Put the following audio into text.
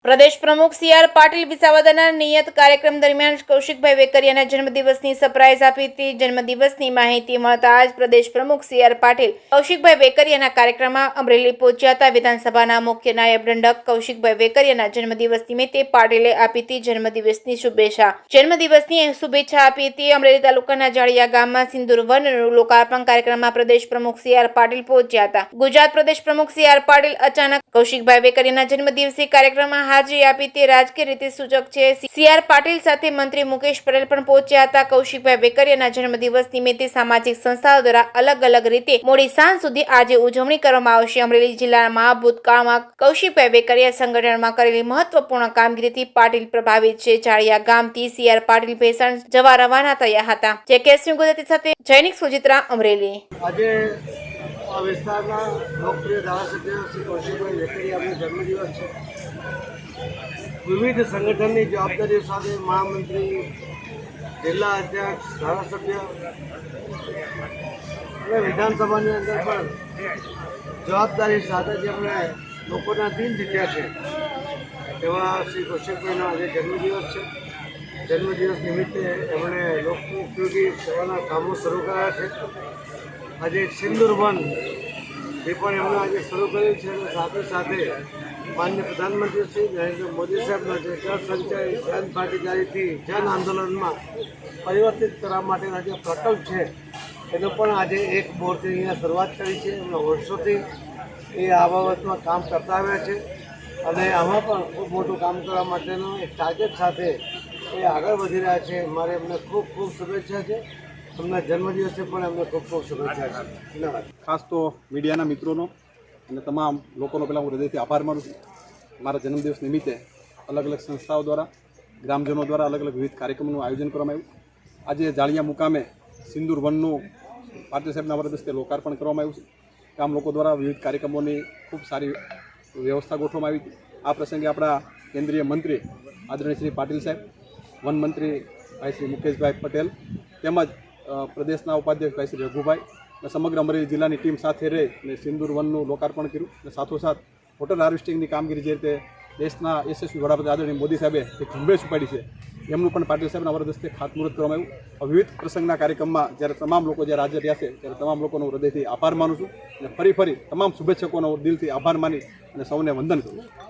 પ્રદેશ પ્રમુખ સી.આર. પાટીલ વિસાવદરના નિયત કાર્યક્રમ દરમિયાન કૌશિકભાઈ વેકરિયાના જન્મદિવસની સરપ્રાઇઝ આપી હતી. જન્મદિવસની માહિતી મળતા જ પ્રદેશ પ્રમુખ સી.આર. પાટીલ કૌશિકભાઈ વેકરિયાના કાર્યક્રમમાં અમરેલી પહોંચ્યા હતા. વિધાનસભાના મુખ્ય નાયબ દંડક કૌશિકભાઈ વેકરિયાના જન્મદિવસ નિમિત્તે પાટીલે આપી હતી જન્મદિવસની શુભેચ્છા આપી હતી. અમરેલી તાલુકાના જાળિયા ગામમાં સિંદૂર વનનું લોકાર્પણ કાર્યક્રમમાં પ્રદેશ પ્રમુખ સી.આર. પાટીલ પહોંચ્યા હતા. ગુજરાત પ્રદેશ પ્રમુખ સી.આર. પાટીલ અચાનક કૌશિકભાઈ વેકરિયાના જન્મદિવસે કાર્યક્રમમાં હાજરી આપી તે રાજકીય રીતે સૂચક છે. સી.આર. પાટીલ સાથે મંત્રી મુકેશ પટેલ પણ પહોંચ્યા હતા. કૌશિકભાઈ વેકરિયાના જન્મદિવસ નિમિત્તે સામાજિક સંસ્થાઓ દ્વારા અલગ અલગ રીતે મોડી સાંજ સુધી આજે ઉજવણી કરવામાં આવશે. અમરેલી જિલ્લામાં ભૂતકાળમાં કૌશિકભાઈ વેકરિયા સંગઠનમાં કરેલી મહત્વપૂર્ણ કામગીરીથી પાટીલ પ્રભાવિત છે. જાળિયા ગામથી સી.આર. પાટીલ ભેસાણ જવા રવાના થયા હતા. જે કેસમી ગુજરાતી સાથે જૈનિક સુજિત્રા, અમરેલી. આજે આ વિસ્તારના લોકપ્રિય ધારાસભ્ય શ્રી કૌશિકભાઈ વેકરિયાનો જન્મદિવસ છે. વિવિધ સંગઠનની જવાબદારીઓ સાથે મહામંત્રી, જિલ્લા અધ્યક્ષ, ધારાસભ્ય અને વિધાનસભાની અંદર પણ જવાબદારી સાથે જેમણે લોકોના દિલ જીત્યા છે એવા શ્રી કૌશિકભાઈનો આજે જન્મદિવસ છે. જન્મદિવસ નિમિત્તે એમણે લોક ઉપયોગી સેવાના કામો શરૂ કર્યા છે. આજે સિંદૂર વન એ પણ એમણે આજે શરૂ કર્યું છે અને સાથે સાથે માનનીય પ્રધાનમંત્રી શ્રી નરેન્દ્ર મોદી સાહેબનો જે જળ સંચય જન ભાગીદારીથી જન આંદોલનમાં પરિવર્તિત કરવા માટેના જે પ્રકલ્પ છે એનો પણ આજે એક બોરથી અહીંયા શરૂઆત કરી છે. એમના વર્ષોથી એ આ બાબતમાં કામ કરતા આવ્યા છે અને આમાં પણ ખૂબ મોટું કામ કરવા માટેનો એક ટાર્ગેટ સાથે એ આગળ વધી રહ્યા છે. મારે એમને ખૂબ ખૂબ શુભેચ્છા છે. એમના જન્મદિવસે પણ એમને ખૂબ ખૂબ શુભેચ્છા છે. ધન્યવાદ. ખાસ તો મીડિયાના મિત્રોનો અને તમામ લોકોનો પહેલાં હું હૃદયથી આભાર માનું છું. મારા જન્મદિવસ નિમિત્તે અલગ અલગ સંસ્થાઓ દ્વારા, ગ્રામજનો દ્વારા અલગ અલગ વિવિધ કાર્યક્રમોનું આયોજન કરવામાં આવ્યું. આજે જાળિયા મુકામે સિંદૂર વનનું પાટીલ સાહેબના વરદ હસ્તે લોકાર્પણ કરવામાં આવ્યું છે. ગામ લોકો દ્વારા વિવિધ કાર્યક્રમોની ખૂબ સારી વ્યવસ્થા ગોઠવવામાં આવી હતી. આ પ્રસંગે આપણા કેન્દ્રીય મંત્રી આદરણીય શ્રી પાટીલ સાહેબ, વન મંત્રી ભાઈ શ્રી મુકેશભાઈ પટેલ તેમજ પ્રદેશના ઉપાધ્યક્ષ ભાઈ શ્રી રઘુભાઈ અને સમગ્ર અમરેલી જિલ્લાની ટીમ સાથે રહી અને સિંદૂર વનનું લોકાર્પણ કર્યું અને સાથોસાથ વોટર હાર્વેસ્ટિંગની કામગીરી જે રીતે દેશના યશસ્વી વડાપ્રધાન આદરણીય મોદી સાહેબે એક ઝુંબેશ ઉપાડી છે એમનું પણ પાટીલ સાહેબના વરદ હસ્તે ખાતમુહૂર્ત કરવામાં આવ્યું. વિવિધ પ્રસંગના કાર્યક્રમમાં જ્યારે તમામ લોકો જ્યારે હાજર રહ્યા છે ત્યારે તમામ લોકોનો હૃદયથી આભાર માનું છું અને ફરી તમામ શુભેચ્છકોનો દિલથી આભાર માની અને સૌને વંદન કરું છું.